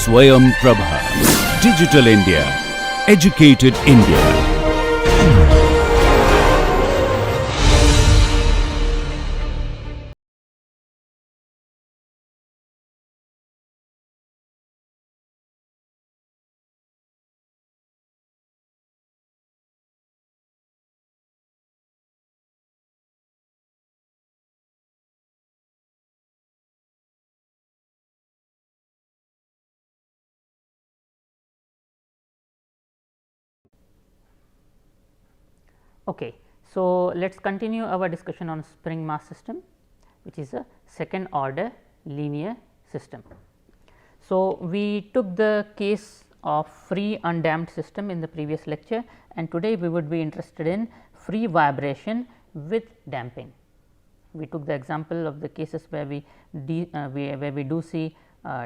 Swayam Prabha. Digital India. Educated India. Okay. So, let us continue our discussion on spring mass system, which is a second order linear system. So, we took the case of free undamped system in the previous lecture, and today we would be interested in free vibration with damping. We took the example of the cases where we do see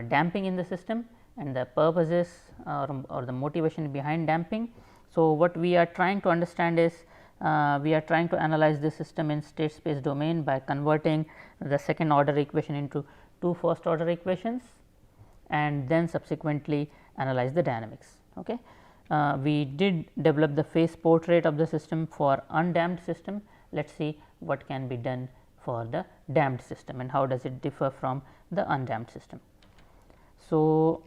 damping in the system, and the purposes or the motivation behind damping. So, what we are trying to understand is we are trying to analyze this system in state space domain by converting the second order equation into two first order equations, and then subsequently analyze the dynamics. Okay. We did develop the phase portrait of the system for undamped system. Let us see what can be done for the damped system and how does it differ from the undamped system. So,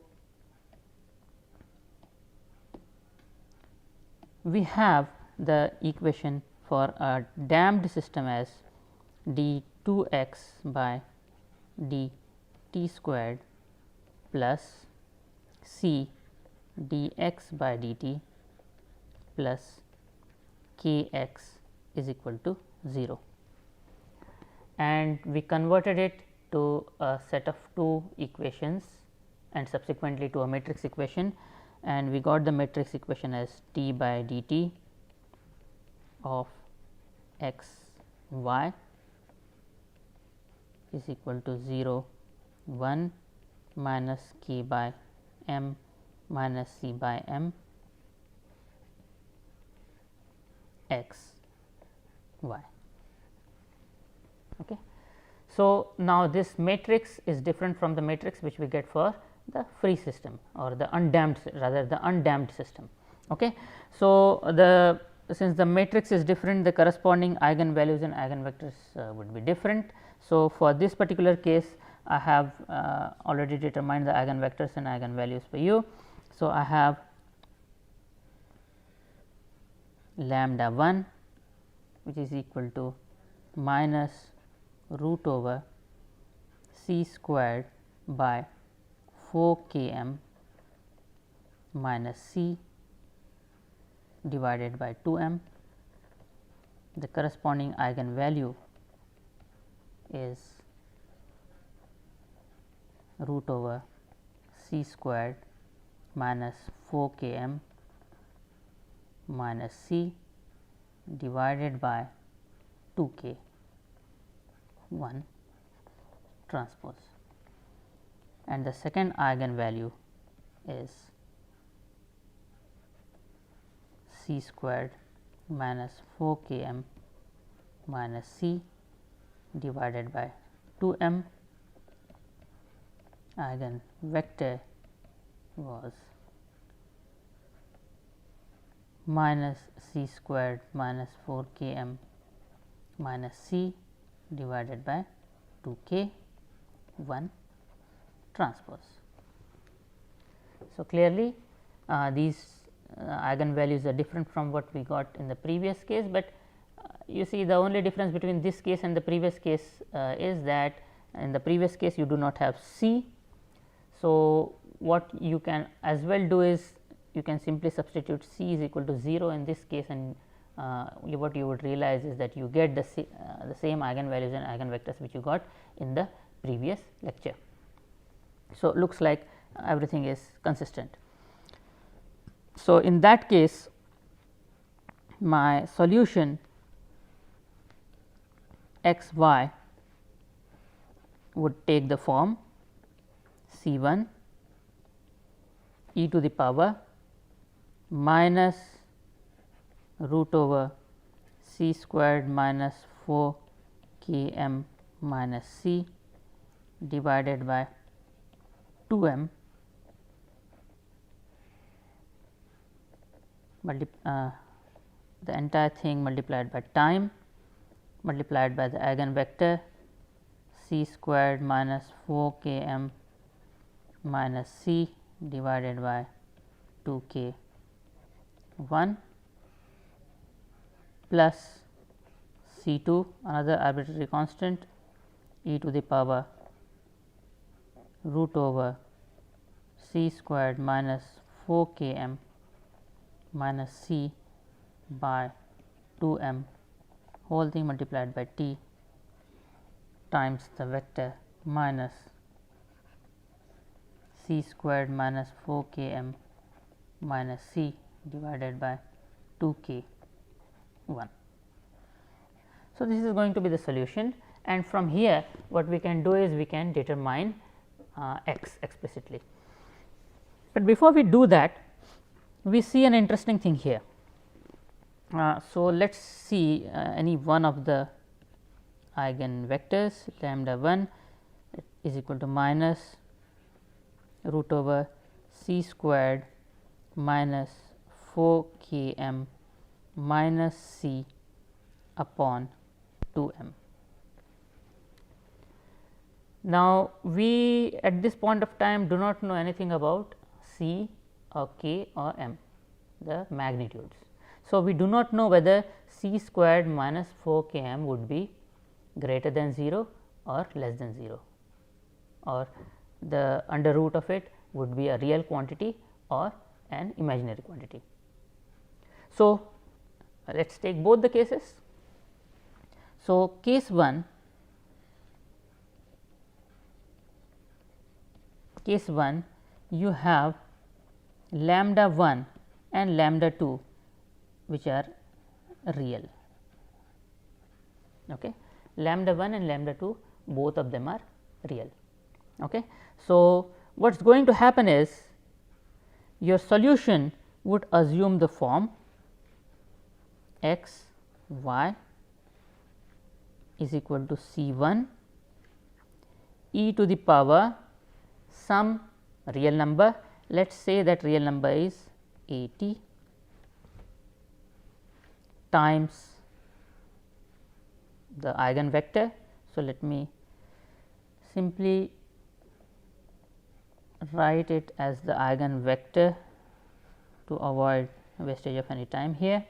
we have the equation for a damped system as d 2 x by d t squared plus c d x by d t plus k x is equal to 0, and we converted it to a set of two equations and subsequently to a matrix equation, and we got the matrix equation as t by dt of x y is equal to 0 1 minus k by m minus c by m x y. Okay. So, now this matrix is different from the matrix which we get for the free system or the undamped, rather the undamped system. Okay. So, since the matrix is different, the corresponding eigenvalues and eigenvectors would be different. So, for this particular case I have already determined the eigenvectors and eigenvalues for you. So, I have lambda 1 which is equal to minus root over c squared by 4 k m minus c divided by 2 m. The corresponding eigenvalue is root over c squared minus 4 k m minus c divided by 2 k 1 transpose, and the second eigenvalue is c squared minus 4 k m minus c divided by 2 m. Eigenvector was minus c squared minus 4 k m minus c divided by 2 k 1 transpose. So, clearly these eigenvalues are different from what we got in the previous case, but you see the only difference between this case and the previous case is that in the previous case you do not have c. So, what you can as well do is you can simply substitute c is equal to 0 in this case, and what you would realize is that you get the same eigenvalues and eigenvectors which you got in the previous lecture. So, looks like everything is consistent. So, in that case my solution x y would take the form C 1 e to the power minus root over c squared minus 4 k m minus c divided by 2 m the entire thing multiplied by time multiplied by the eigenvector c squared minus 4 k m minus c divided by 2 k 1 plus C 2 another arbitrary constant e to the power root over c squared minus 4 k m minus c by 2 m whole thing multiplied by t times the vector minus c squared minus 4 k m minus c divided by 2 k 1. So, this is going to be the solution, and from here what we can do is we can determine x explicitly. But before we do that, we see an interesting thing here. So, let us see any one of the eigenvectors lambda 1 is equal to minus root over c squared minus 4 k m minus c upon 2 m. Now, we at this point of time do not know anything about c or k or m, the magnitudes. So, we do not know whether c squared minus 4 k m would be greater than 0 or less than 0, or the under root of it would be a real quantity or an imaginary quantity. So, let us take both the cases. So, case 1, you have lambda 1 and lambda 2 which are real. Okay. Lambda 1 and lambda 2 both of them are real. Okay. So, what is going to happen is your solution would assume the form x y is equal to c 1 e to the power some real number, let us say that real number is 80 times the eigenvector. So, let me simply write it as the eigenvector to avoid wastage of any time here,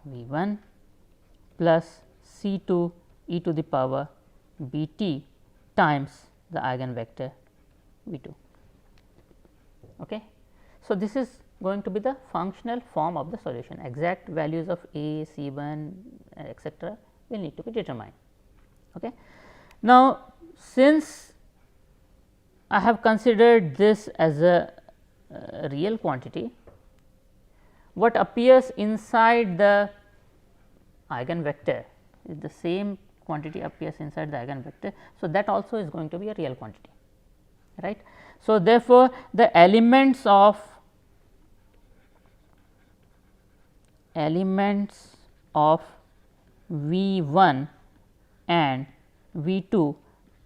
V 1 plus C 2 e to the power B t times the eigenvector V 2. Okay. So, this is going to be the functional form of the solution. Exact values of A, C 1 etcetera will need to be determined. Okay. Now, since I have considered this as a real quantity, what appears inside the eigenvector is the same quantity appears inside the eigenvector. So, that also is going to be a real quantity, right. So, therefore, the elements of V 1 and V 2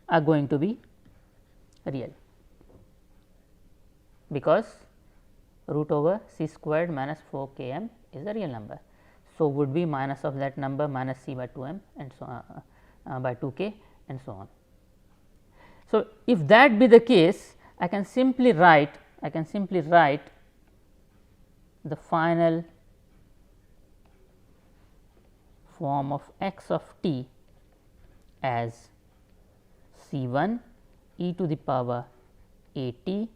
are going to be real, because root over c squared minus 4 k m is a real number. So, would be minus of that number minus c by 2 m and so by 2 k and so on. So, if that be the case, I can simply write the final form of x of t as c 1 e to the power a t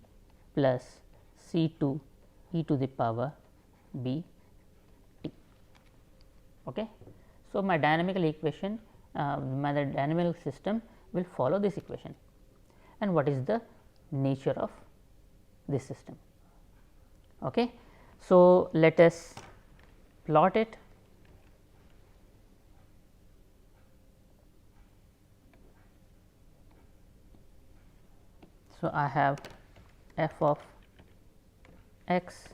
plus c 2 e to the power b t. Okay. So, my dynamical equation, my dynamical system will follow this equation. And what is the nature of this system? Okay. So, let us plot it. So, I have f of x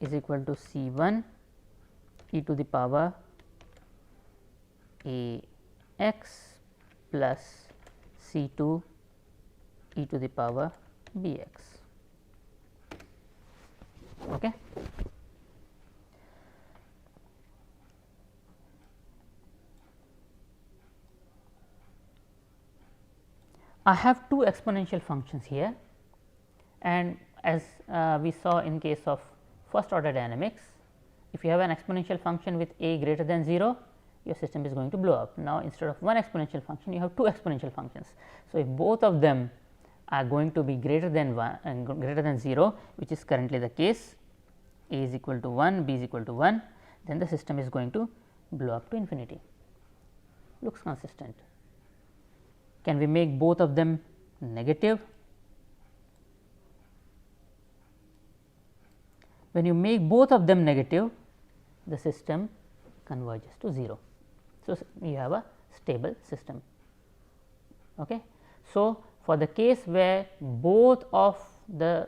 is equal to c 1 e to the power a x plus c 2 e to the power b x. I have two exponential functions here, and as we saw in case of first order dynamics, if you have an exponential function with a greater than 0, your system is going to blow up. Now, instead of one exponential function, you have two exponential functions. So, if both of them are going to be greater than 1 and greater than 0, which is currently the case, a is equal to 1, b is equal to 1, then the system is going to blow up to infinity. Looks consistent. Can we make both of them negative? When you make both of them negative, the system converges to 0. So, you have a stable system. Okay. So, for the case where both of A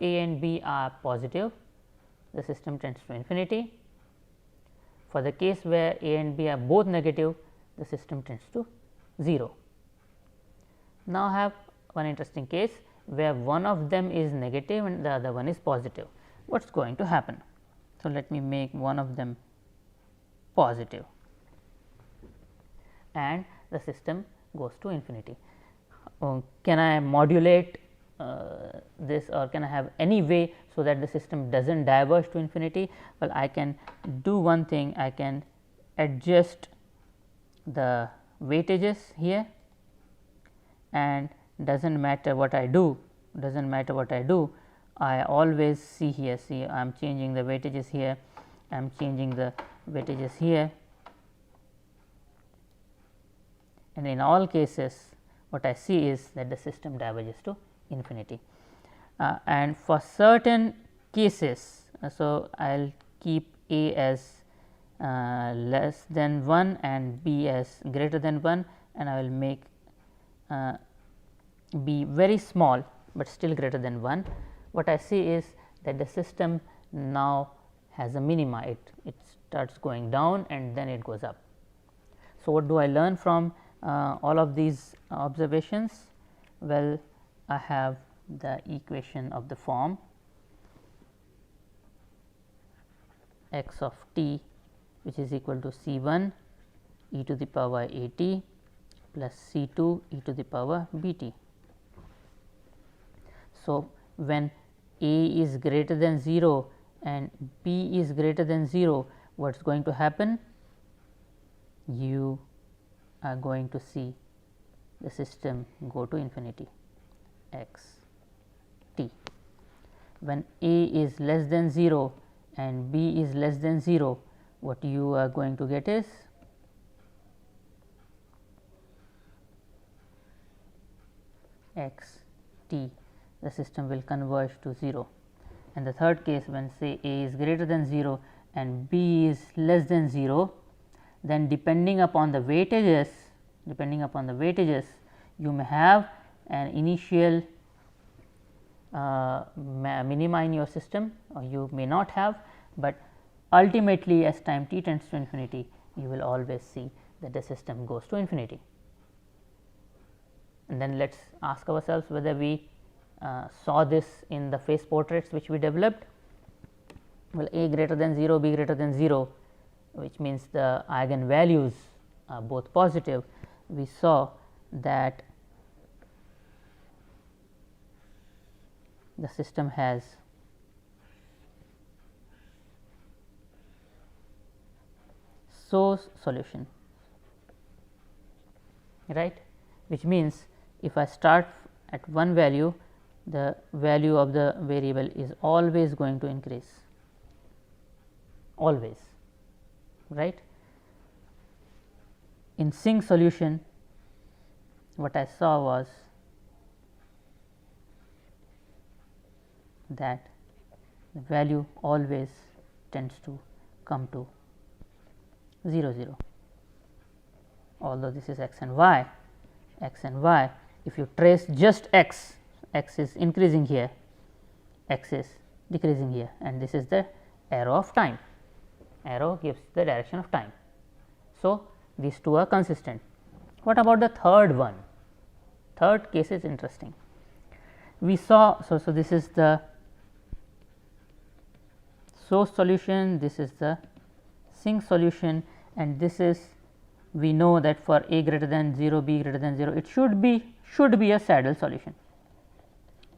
and B are positive, the system tends to infinity. For the case where A and B are both negative, the system tends to 0. Now, I have one interesting case where one of them is negative and the other one is positive. What is going to happen? So, let me make one of them positive and the system goes to infinity. Can I modulate this, or can I have any way so that the system does not diverge to infinity? Well, I can do one thing, I can adjust the weightages here, and does not matter what I do, I always see here, see I am changing the weightages here, I am changing the weightages here, and in all cases what I see is that the system diverges to infinity. And for certain cases, so I will keep A as less than 1 and B as greater than 1, and I will make B very small, but still greater than 1. What I see is that the system now has a minima, it starts going down and then it goes up. So, what do I learn from all of these observations? Well, I have the equation of the form x of t, which is equal to C 1 e to the power a t plus C 2 e to the power b t. So, when a is greater than 0 and b is greater than 0, what is going to happen? You are going to see the system go to infinity x t. When a is less than 0 and b is less than 0, what you are going to get is x t, the system will converge to 0. And the third case, when say a is greater than 0 and b is less than 0, then depending upon the weightages, you may have an initial minima in your system, or you may not have, but ultimately as time t tends to infinity, you will always see that the system goes to infinity. And then let us ask ourselves whether we saw this in the phase portraits which we developed. Well, a greater than 0, b greater than 0, which means the eigenvalues are both positive. We saw that the system has source solution, right, which means if I start at one value, the value of the variable is always going to increase, always, right. In sinc solution, what I saw was that the value always tends to come to 0 0, although this is x and y, if you trace just x is increasing here, x is decreasing here, and this is the arrow of time, arrow gives the direction of time. So, these two are consistent. What about the third one? Third case is interesting. We saw, so this is the source solution, this is the sinc solution, and this is we know that for a greater than 0, b greater than 0, it should be a saddle solution,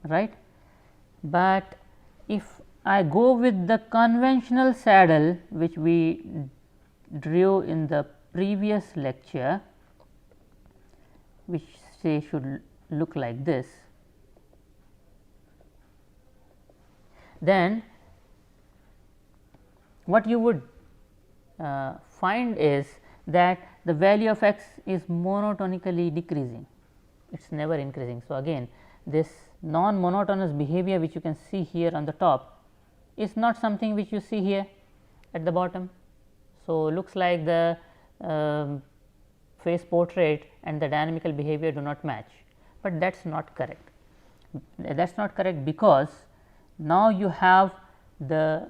right. But if I go with the conventional saddle which we drew in the previous lecture, which say should look like this, then what you would find is that the value of x is monotonically decreasing, it is never increasing. So, again this non-monotonous behavior which you can see here on the top is not something which you see here at the bottom. So, looks like the phase portrait and the dynamical behavior do not match, but that is not correct. That is not correct because now you have the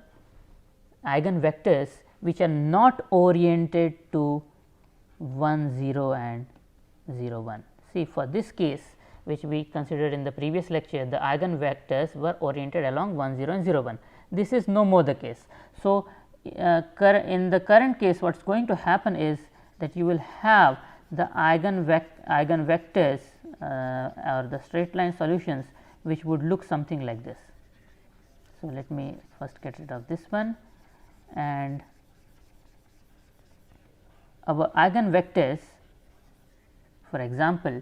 eigenvectors which are not oriented to 1 0 and 0 1. See, for this case which we considered in the previous lecture, the eigenvectors were oriented along 1 0 and 0 1. This is no more the case. So, in the current case what is going to happen is that you will have the eigenvectors or the straight line solutions which would look something like this. So, let me first get rid of this one, and our eigenvectors for example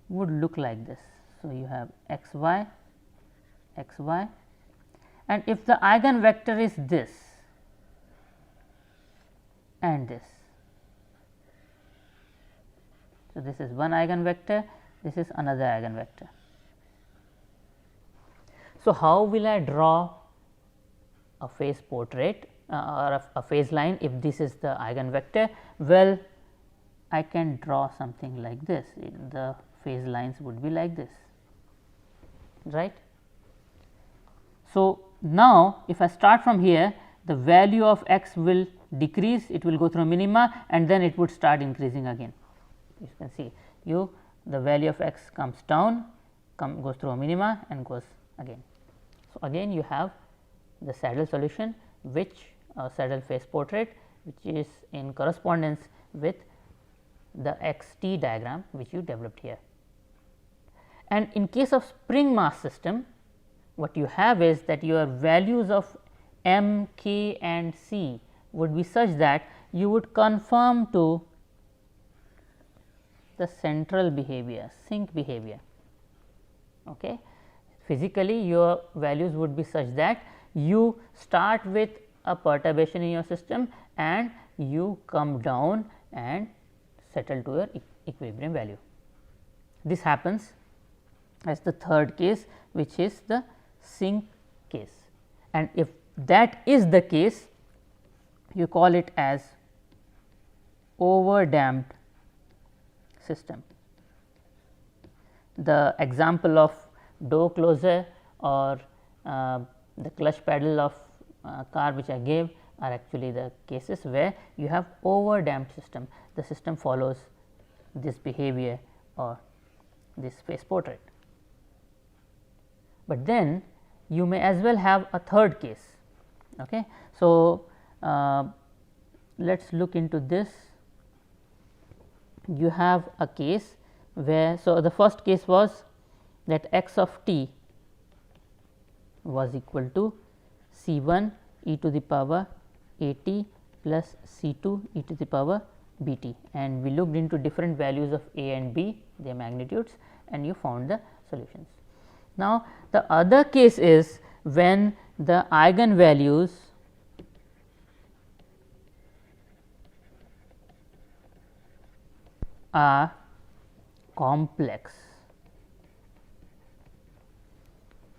would look like this. So, you have x y, and if the eigenvector is this and this, so this is one eigenvector, this is another eigenvector. So, how will I draw a phase portrait or a phase line if this is the eigenvector? Well, I can draw something like this, the phase lines would be like this, right. So, now if I start from here, the value of x will decrease, it will go through minima and then it would start increasing again. You can see the value of x comes down, goes through a minima and goes again. So, again you have the saddle solution which saddle phase portrait which is in correspondence with the x t diagram which you developed here. And in case of spring mass system, what you have is that your values of m, k and c would be such that you would conform to the central behavior, sink behavior. Okay. Physically your values would be such that you start with a perturbation in your system and you come down and settle to your equilibrium value. This happens as the third case, which is the sink case, and if that is the case, you call it as over damped system. The example of door closer or the clutch pedal of car which I gave are actually the cases where you have over damped system. The system follows this behavior or this phase portrait. But then you may as well have a third case. Okay. So, let us look into this. You have a case where, so the first case was that x of t was equal to c 1 e to the power a t plus c 2 e to the power b t, and we looked into different values of a and b, their magnitudes, and you found the solutions. Now, the other case is when the eigenvalues are complex.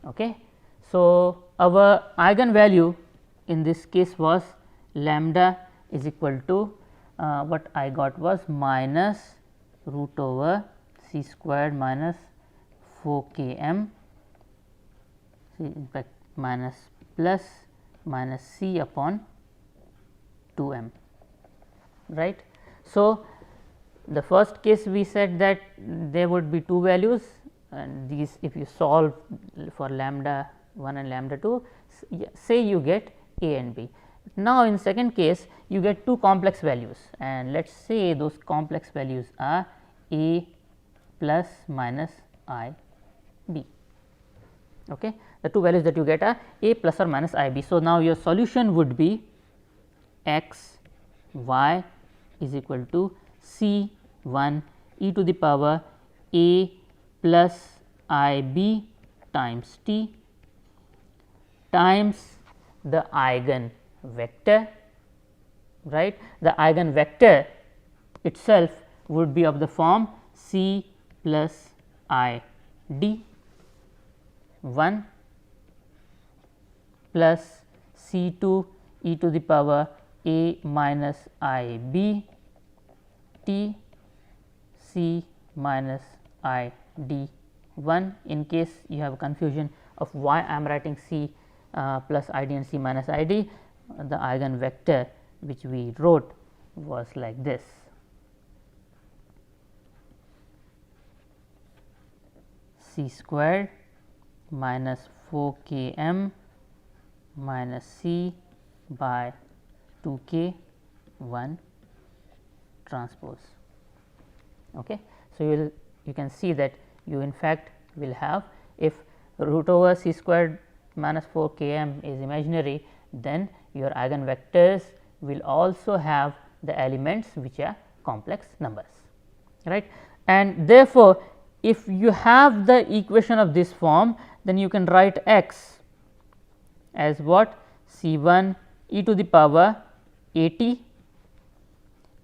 Okay. So, our eigenvalue in this case was lambda is equal to what I got was minus root over c squared minus 4 k m, in fact minus plus minus c upon 2 m, right. So, the first case we said that there would be two values, and these if you solve for lambda 1 and lambda 2, say you get a and b, Now, in second case you get two complex values, and let us say those complex values are a plus minus I b. Okay. The two values that you get are a plus or minus I b. So, now your solution would be x y is equal to c 1 e to the power a plus I b times t times the eigen vector, right. The eigen vector itself would be of the form c plus I d 1 plus c 2 e to the power a minus I b t c minus I d 1. In case you have confusion of why I am writing c plus I d and c minus I d, the eigen vector which we wrote was like this. C squared minus 4 k m minus c by 2 k 1 transpose. Okay. So, you can see that you in fact will have, if root over c squared minus 4 k m is imaginary, then your eigenvectors will also have the elements which are complex numbers, right. And therefore, if you have the equation of this form, then you can write x as what? C 1 e to the power a t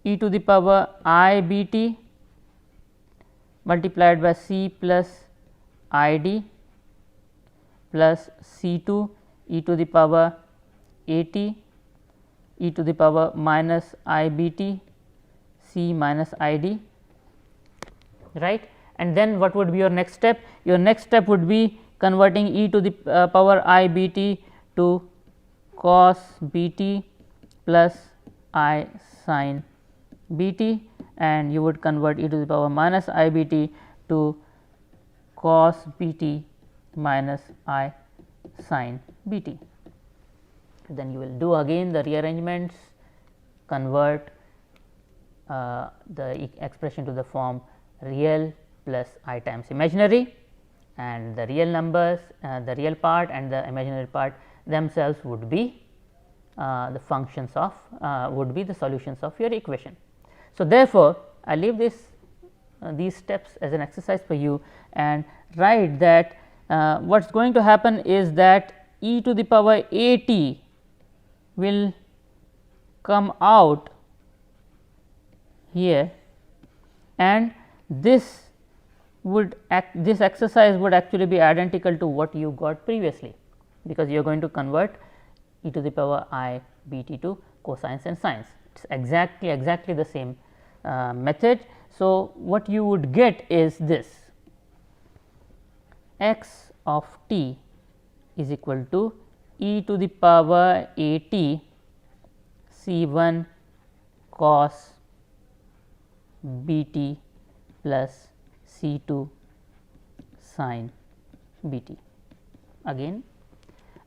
e to the power I b t multiplied by c plus I d plus c 2 e to the power a t e to the power minus I b t c minus I d, right. And then what would be your next step? Your next step would be converting e to the power I b t to cos b t plus I sin b t, and you would convert e to the power minus I b t to cos b t minus I sin b t. Then you will do again the rearrangements, convert the expression to the form real plus I times imaginary, and the real numbers, the real part and the imaginary part themselves would be the functions of would be the solutions of your equation. So, therefore, I leave these steps as an exercise for you, and write that what is going to happen is that e to the power a t will come out here, and this exercise would actually be identical to what you got previously, because you are going to convert e to the power I b t to cosines and sines. It is exactly the same method. So, what you would get is this: x of t is equal to e to the power a t c 1 cos b t plus c 2 sin b t. Again,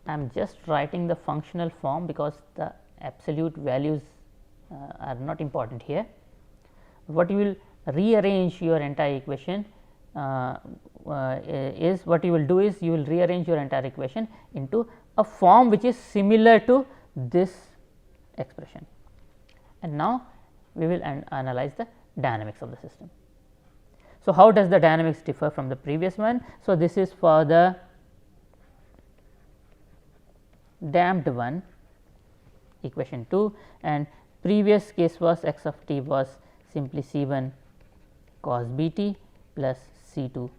I am just writing the functional form because the absolute values are not important here. What you will rearrange your entire equation is, what you will do is you will rearrange your entire equation into a form which is similar to this expression. And now, we will analyze the dynamics of the system. So, how does the dynamics differ from the previous one? So, this is for the damped one, equation 2, and previous case was x of t was simply c 1 cos b t plus c 2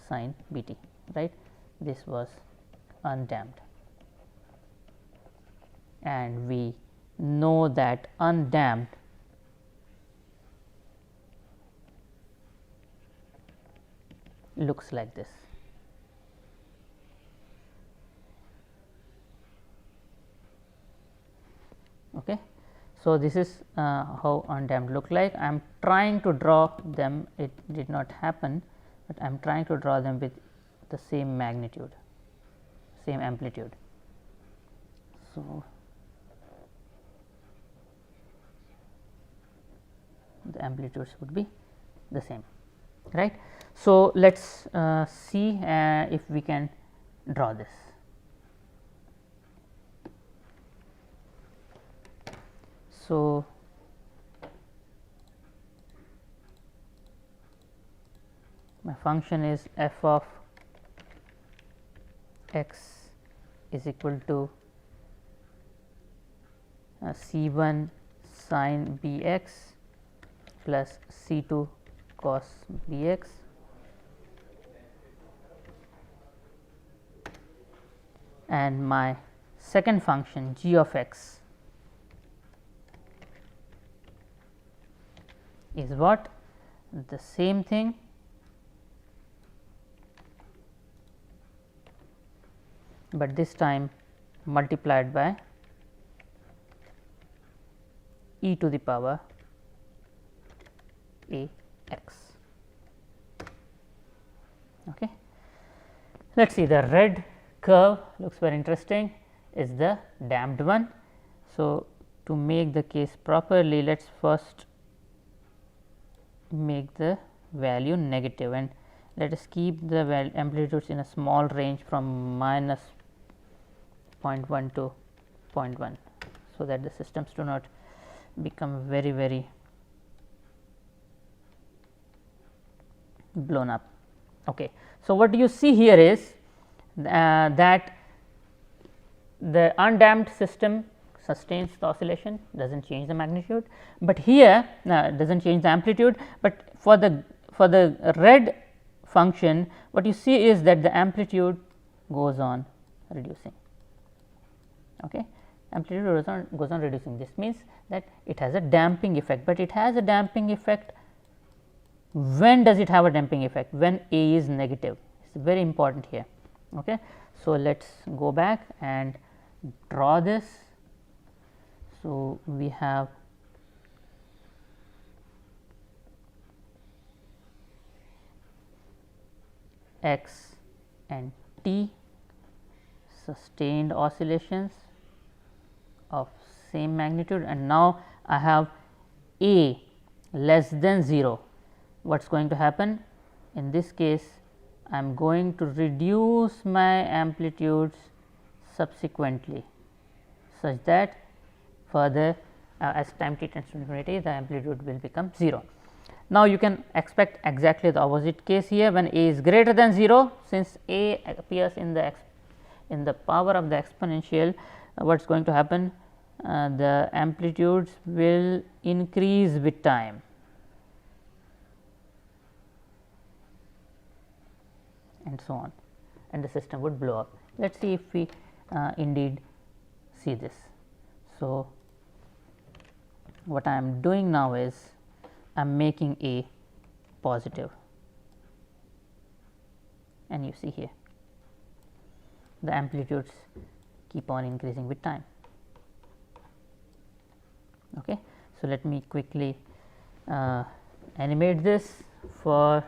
sin b t, right. This was undamped, and we know that undamped looks like this. Okay. So, this is how undamped look like. I am trying to draw them, it did not happen, but I am trying to draw them with the same magnitude, same amplitude. So, the amplitudes would be the same, right. So, let us see if we can draw this. So, my function is f of x is equal to C1 sin Bx plus C2 cos Bx and my second function g of x is what? The same thing, but this time multiplied by e to the power a x. Okay. Let us see, the red curve looks very interesting, is the damped one. So, to make the case properly, let us first make the value negative and let us keep the amplitudes in a small range from minus 0.1 to 0.1. So, that the systems do not become very blown up. Okay. So, what you see here is that the undamped system sustains the oscillation, does not change the magnitude, but here does not change the amplitude, but for the red function what you see is that the amplitude goes on reducing. Okay. Amplitude goes on reducing, this means that it has a damping effect, but it has a damping effect. When does it have a damping effect? When A is negative, it is very important here. Okay. So, let us go back and draw this. So, we have x and t sustained oscillations of same magnitude, and now I have A less than 0. What is going to happen? In this case, I am going to reduce my amplitudes subsequently, such that further as time t tends to infinity, the amplitude will become 0. Now, you can expect exactly the opposite case here when A is greater than 0, since A appears in the power of the exponential. What is going to happen? The amplitudes will increase with time. And so on, and the system would blow up. Let us see if we indeed see this. So, what I am doing now is I am making A positive, and you see here the amplitudes keep on increasing with time. Okay. So, let me quickly animate this. For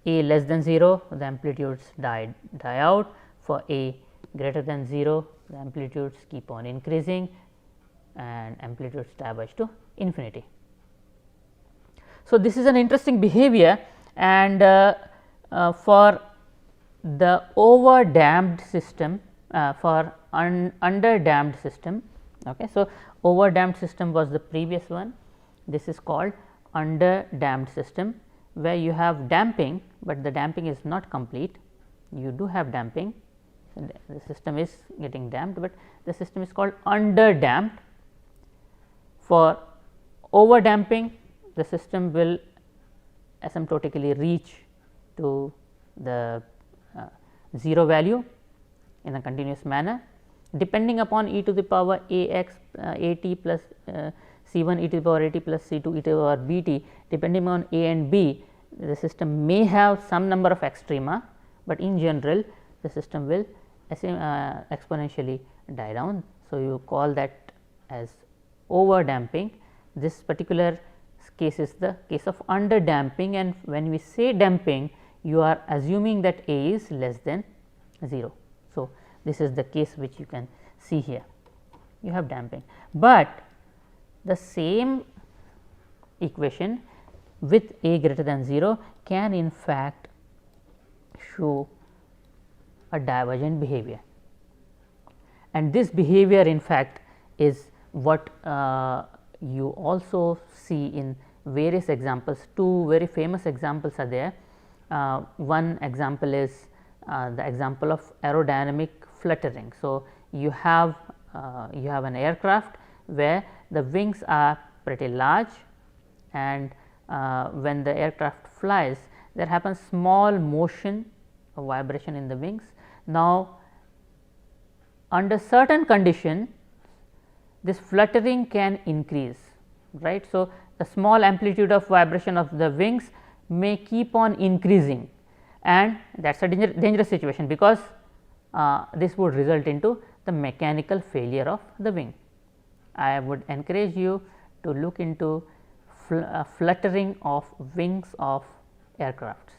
A less than 0, the amplitudes die out. For A greater than 0, the amplitudes keep on increasing and amplitudes diverge to infinity. So, this is an interesting behavior, and for the over damped system, for under damped system. Okay. So, over damped system was the previous one, this is called under damped system, where you have damping, but the damping is not complete. You do have damping, the system is getting damped, but the system is called under damped. For over damping, the system will asymptotically reach to the 0 value in a continuous manner, depending upon e to the power a x a t plus C1 e to the power a t plus C2 e to the power b t, depending on a and b, the system may have some number of extrema, but in general the system will exponentially die down. So, you call that as over damping. This particular case is the case of under damping, and when we say damping, you are assuming that A is less than 0. So, this is the case which you can see here, you have damping, but the same equation with a greater than 0 can in fact show a divergent behavior, and this behavior in fact is what you also see in various examples. Two very famous examples are there. One example is the example of aerodynamic fluttering. So, you have an aircraft where the wings are pretty large, and when the aircraft flies, there happens small motion or vibration in the wings. Now, under certain condition, this fluttering can increase, right. So, the small amplitude of vibration of the wings may keep on increasing, and that is a dangerous situation, because this would result into the mechanical failure of the wing. I would encourage you to look into fluttering of wings of aircrafts,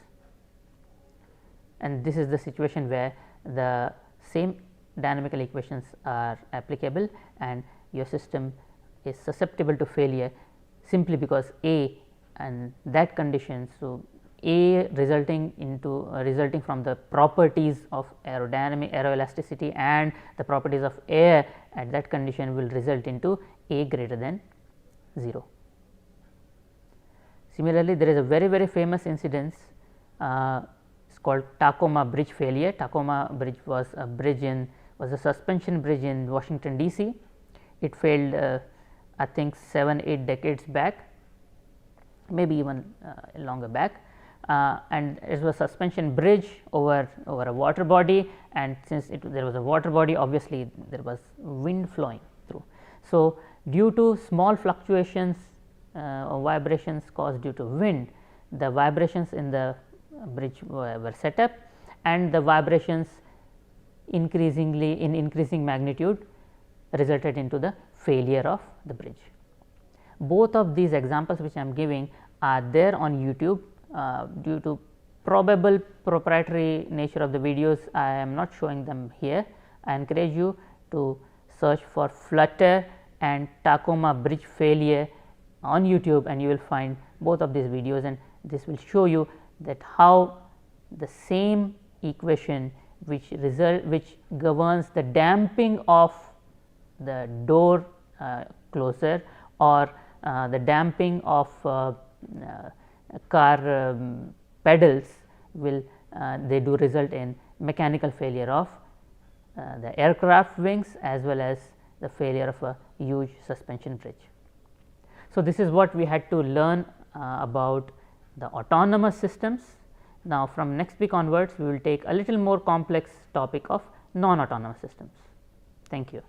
and this is the situation where the same dynamical equations are applicable and your system is susceptible to failure simply because A and that condition. So, A resulting from the properties of aeroelasticity and the properties of air at that condition will result into A greater than 0. Similarly, there is a very famous incident, it's called Tacoma Bridge failure. Tacoma Bridge was a suspension bridge in Washington DC. It failed I think 7-8 decades back, maybe even longer back, and it was a suspension bridge over a water body, and since there was a water body, obviously there was wind flowing through. So, due to small fluctuations or vibrations caused due to wind, the vibrations in the bridge were set up, and the vibrations increasing magnitude resulted into the failure of the bridge. Both of these examples which I am giving are there on YouTube. Due to probable proprietary nature of the videos, I am not showing them here. I encourage you to search for flutter and Tacoma bridge failure on YouTube, and you will find both of these videos, and this will show you that how the same equation which governs the damping of the door closer or the damping of car pedals will they do result in mechanical failure of the aircraft wings as well as the failure of a huge suspension bridge. So, this is what we had to learn about the autonomous systems. Now, from next week onwards, we will take a little more complex topic of non-autonomous systems. Thank you.